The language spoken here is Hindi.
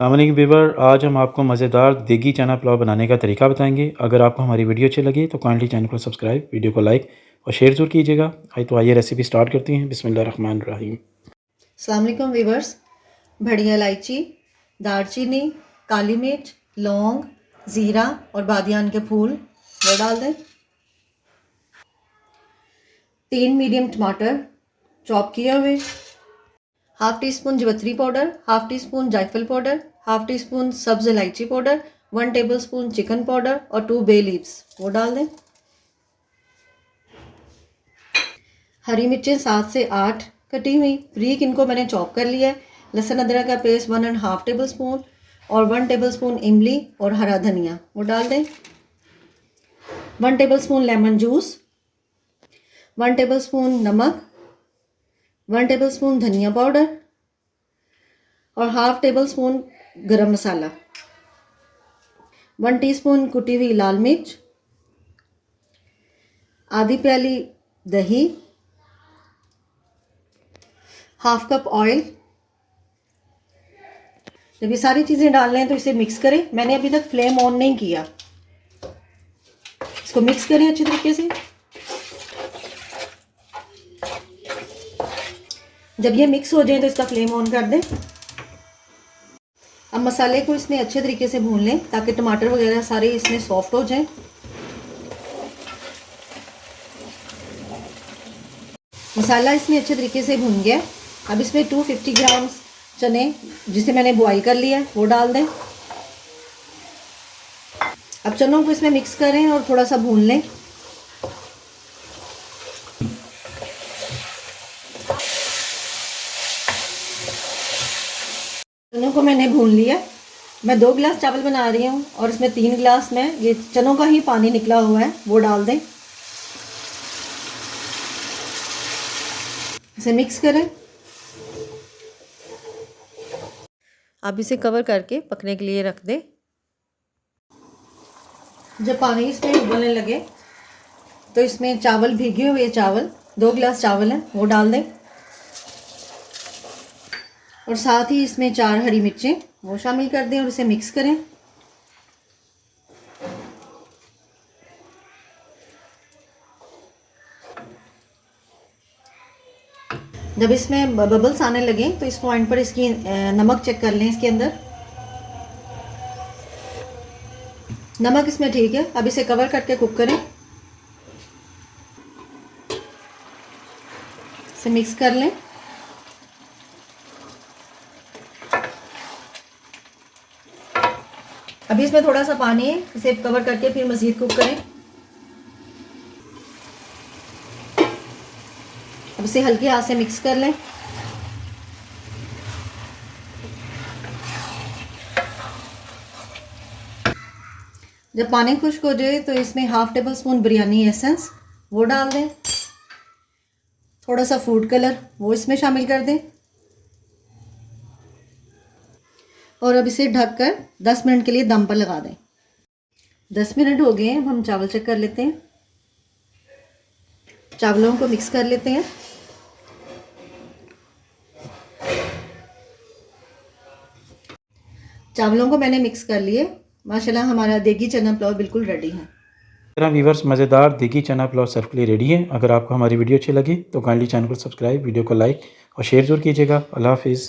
अस्सलाम व्यूअर, आज हम आपको मज़ेदार देगी चना पुलाव बनाने का तरीका बताएंगे। अगर आपको हमारी वीडियो अच्छी लगी तो काइंडली चैनल को सब्सक्राइब, वीडियो को लाइक और शेयर ज़रूर कीजिएगा। आइए रेसिपी स्टार्ट करते हैं। बिस्मिल्लाहिर्रहमानिर्रहीम। अस्सलाम वालेकुम व्यूअर्स। बढ़िया इलायची, दालचीनी, काली मिर्च, लौंग, ज़ीरा और बादियान के फूल वो डाल दें। 3 मीडियम टमाटर चॉप किए हुए, हाफ़ टी स्पून जवित्री पाउडर, हाफ़ टी स्पून जायफल पाउडर, हाफ़ टी स्पून सब्ज़ इलायची powder, 1 tablespoon chicken powder और 2 बे लीव्स वो डाल दें। हरी मिर्चें 7 से 8 कटी हुई बारीक, इनको मैंने चॉप कर लिया है। लहसुन अदरक का पेस्ट 1.5 टेबल स्पून और 1 टेबल स्पून इमली और हरा धनिया वो डाल दें। 1 table spoon lemon juice, 1 table spoon नमक, 1 टेबल स्पून धनिया पाउडर और हाफ़ टेबल स्पून गरम मसाला, 1 टीस्पून कुटी हुई लाल मिर्च, आधी प्याली दही, हाफ कप ऑयल। जब ये सारी चीज़ें डाल लें तो इसे मिक्स करें। मैंने अभी तक फ्लेम ऑन नहीं किया। इसको मिक्स करें अच्छी तरीके से। जब ये मिक्स हो जाए तो इसका फ्लेम ऑन कर दें। अब मसाले को इसमें अच्छे तरीके से भून लें ताकि टमाटर वगैरह सारे इसमें सॉफ्ट हो जाएं। मसाला इसमें अच्छे तरीके से भून गया। अब इसमें 250 ग्राम चने जिसे मैंने बॉईल कर लिया वो डाल दें। अब चनों को इसमें मिक्स करें और थोड़ा सा भून लें। चनों को मैंने भून लिया। मैं 2 गिलास चावल बना रही हूँ और इसमें 3 गिलास में ये चनों का ही पानी निकला हुआ है वो डाल दें। इसे मिक्स करें। अब इसे कवर करके पकने के लिए रख दें। जब पानी इसमें उबलने लगे तो इसमें चावल, भीगे हुए चावल, 2 गिलास चावल हैं वो डाल दें और साथ ही इसमें 4 हरी मिर्चें वो शामिल कर दें और इसे मिक्स करें। जब इसमें बबल्स आने लगे तो इस पॉइंट पर इसकी नमक चेक कर लें। इसके अंदर नमक इसमें ठीक है। अब इसे कवर करके कुक करें। इसे मिक्स कर लें। अभी इसमें थोड़ा सा पानी है, इसे कवर करके फिर मज़ीद कुक करें। अब इसे हल्के हाथ से मिक्स कर लें। जब पानी खुश्क हो जाए तो इसमें half table spoon biryani essence वो डाल दें। थोड़ा सा फूड कलर वो इसमें शामिल कर दें और अब इसे ढककर 10 मिनट के लिए दम पर लगा दें। 10 मिनट हो गए हैं। अब हम चावल चेक कर लेते हैं। चावलों को मिक्स कर लेते हैं। चावलों को मैंने मिक्स कर लिए। माशाल्लाह हमारा देगी चना पुलाव बिल्कुल रेडी है। व्यूअर्स, मज़ेदार देगी चना पुलाव सर्व के लिए रेडी है। अगर आपको हमारी वीडियो अच्छी लगी तो काइंडली चैनल को सब्सक्राइब, वीडियो को लाइक और शेयर ज़रूर कीजिएगा। अल्लाह हाफिज़।